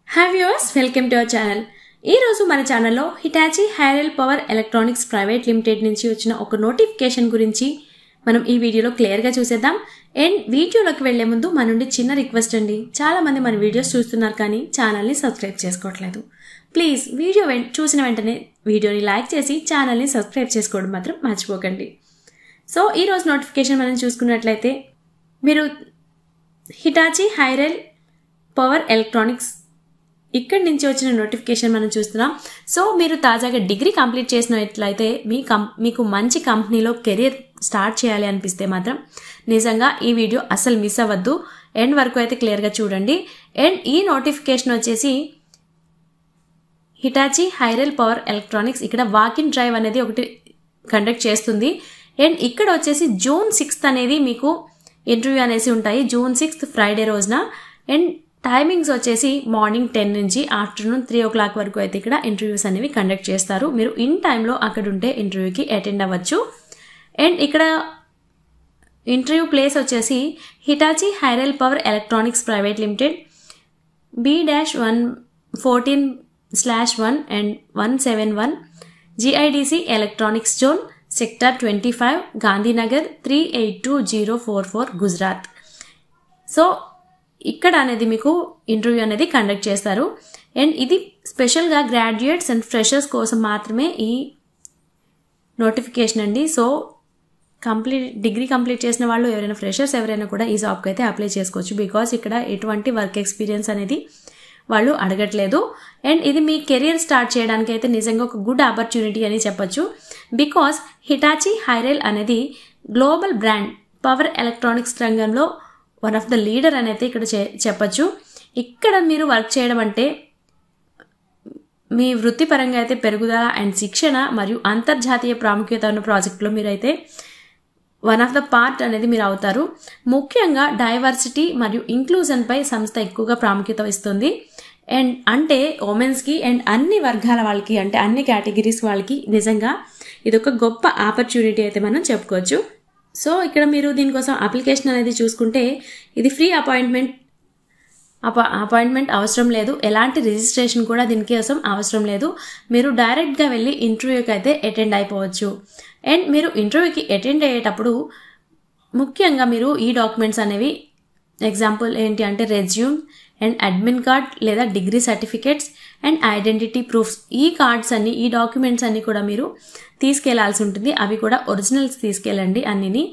Hi viewers, welcome to our channel. ఈ రోజు మన ఛానల్లో Hitachi Hirel power electronics private limited నుంచి వచ్చిన ఒక నోటిఫికేషన్ గురించి మనం ఈ వీడియోలో క్లియర్ గా చూసేద్దాం. అండ్ వీడియోలోకి వెళ్లే ముందు మన నుండి చిన్న రిక్వెస్ట్ అండి. చాలా మంది మన వీడియోస్ చూస్తున్నారు కానీ ఛానల్ ని సబ్స్క్రైబ్ చేసుకోవట్లేదు. ప్లీజ్ వీడియో చూసిన వెంటనే వీడియోని లైక్ చేసి ఛానల్ ని సబ్స్క్రైబ్ చేసుకోవడం మాత్రం మర్చిపోకండి. సో ఈ రోజు నోటిఫికేషన్ మనం చూసుకున్నట్లయితే మీరు హిటాచీ హైరెల్ పవర్ ఎలక్ట్రానిక్స్ ఇక్కడ నుంచి వచ్చిన నోటిఫికేషన్ మనం చూస్తున్నాం. సో మీరు తాజాగా డిగ్రీ కంప్లీట్ చేసినట్లయితే మీకు మంచి కంపెనీలో కెరీర్ స్టార్ట్ చేయాలి అనిపిస్తే మాత్రం నిజంగా ఈ వీడియో అసలు మిస్ అవ్వద్దు. ఎండ్ వరకు అయితే క్లియర్గా చూడండి. అండ్ ఈ నోటిఫికేషన్ వచ్చేసి హిటాచీ హైరెల్ పవర్ ఎలక్ట్రానిక్స్ ఇక్కడ వాక్ ఇన్ డ్రైవ్ అనేది ఒకటి కండక్ట్ చేస్తుంది. అండ్ ఇక్కడ వచ్చేసి June 6th అనేది మీకు ఇంటర్వ్యూ అనేసి ఉంటాయి. June 6th ఫ్రైడే రోజున. అండ్ టైమింగ్స్ వచ్చేసి మార్నింగ్ 10 నుంచి ఆఫ్టర్నూన్ 3 o'clock వరకు అయితే ఇక్కడ ఇంటర్వ్యూస్ అనేవి కండక్ట్ చేస్తారు. మీరు ఇన్ టైంలో అక్కడ ఉంటే ఇంటర్వ్యూకి అటెండ్ అవ్వచ్చు. అండ్ ఇక్కడ ఇంటర్వ్యూ ప్లేస్ వచ్చేసి Hitachi Hirel power electronics private limited B-114/1 and 171 GIDC electronics zone sector 25 Gandhinagar 382044 Gujarat. So ఇక్కడ అనేది మీకు ఇంటర్వ్యూ అనేది కండక్ట్ చేస్తారు. అండ్ ఇది స్పెషల్గా గ్రాడ్యుయేట్స్ అండ్ ఫ్రెషర్స్ కోసం మాత్రమే ఈ నోటిఫికేషన్ అండి. సో డిగ్రీ కంప్లీట్ చేసిన వాళ్ళు ఎవరైనా ఫ్రెషర్స్ ఎవరైనా కూడా ఈ జాబ్కి అయితే అప్లై చేసుకోవచ్చు. బికాస్ ఇక్కడ ఎటువంటి వర్క్ ఎక్స్పీరియన్స్ అనేది వాళ్ళు అడగట్లేదు. అండ్ ఇది మీ కెరియర్ స్టార్ట్ చేయడానికి అయితే నిజంగా ఒక గుడ్ ఆపర్చునిటీ అని చెప్పొచ్చు. బికాస్ హిటాచీ హైరెల్ అనేది గ్లోబల్ బ్రాండ్ పవర్ ఎలక్ట్రానిక్స్ రంగంలో వన్ ఆఫ్ ద లీడర్ అనేది ఇక్కడ చెప్పచ్చు. ఇక్కడ మీరు వర్క్ చేయడం అంటే మీ వృత్తిపరంగా అయితే పెరుగుదల అండ్ శిక్షణ మరియు అంతర్జాతీయ ప్రాముఖ్యత ఉన్న ప్రాజెక్టులో మీరైతే వన్ ఆఫ్ ద పార్ట్ అనేది మీరు అవుతారు. ముఖ్యంగా డైవర్సిటీ మరియు ఇంక్లూజన్పై సంస్థ ఎక్కువగా ప్రాముఖ్యత ఇస్తుంది. అండ్ అంటే ఉమెన్స్కి అండ్ అన్ని వర్గాల వాళ్ళకి అంటే అన్ని కేటగిరీస్ వాళ్ళకి నిజంగా ఇది ఒక గొప్ప ఆపర్చునిటీ అయితే మనం చెప్పుకోవచ్చు. సో ఇక్కడ మీరు దీనికోసం అప్లికేషన్ అనేది చూసుకుంటే ఇది ఫ్రీ అపాయింట్మెంట్ అవసరం లేదు. ఎలాంటి రిజిస్ట్రేషన్ కూడా దీనికోసం అవసరం లేదు. మీరు డైరెక్ట్గా వెళ్ళి ఇంటర్వ్యూకి అయితే అటెండ్ అయిపోవచ్చు. అండ్ మీరు ఇంటర్వ్యూకి అటెండ్ అయ్యేటప్పుడు ముఖ్యంగా మీరు ఈ డాక్యుమెంట్స్ అనేవి ఎగ్జాంపుల్ ఏంటి అంటే రెజ్యూమ్ అండ్ అడ్మిన్ కార్డ్ లేదా degree certificates and identity proofs ఈ కార్డ్స్ అన్ని ఈ డాక్యుమెంట్స్ అన్ని కూడా మీరు తీసుకెళ్లాల్సి ఉంటుంది. అవి కూడా ఒరిజినల్స్ తీసుకెళ్ళండి అన్నిని.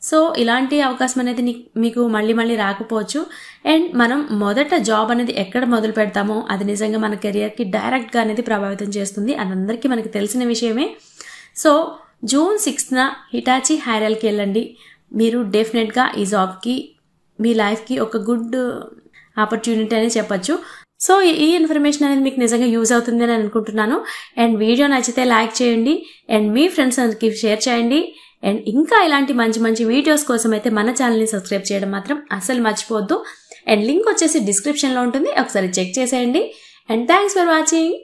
సో ఇలాంటి అవకాశం అనేది మీకు మళ్ళీ రాకపోవచ్చు. అండ్ మనం మొదట జాబ్ అనేది ఎక్కడ మొదలు పెడతామో అది నిజంగా మన కెరియర్కి డైరెక్ట్గా అనేది ప్రభావితం చేస్తుంది. అదందరికీ మనకి తెలిసిన విషయమే. సో June 6th హిటాచీ హైరెల్కి వెళ్ళండి. మీరు డెఫినెట్గా ఈ జాబ్కి మీ లైఫ్కి ఒక గుడ్ ఆపర్చునిటీ అని చెప్పచ్చు. సో ఈ ఇన్ఫర్మేషన్ అనేది మీకు నిజంగా యూజ్ అవుతుంది అని అనుకుంటున్నాను. అండ్ వీడియో నచ్చితే లైక్ చేయండి అండ్ మీ ఫ్రెండ్స్ అందరికి షేర్ చేయండి. అండ్ ఇంకా ఇలాంటి మంచి వీడియోస్ కోసం అయితే మన ఛానల్ని సబ్స్క్రైబ్ చేయడం మాత్రం అస్సలు మర్చిపోవద్దు. అండ్ లింక్ వచ్చేసి డిస్క్రిప్షన్లో ఉంటుంది, ఒకసారి చెక్ చేసేయండి. And thanks for watching.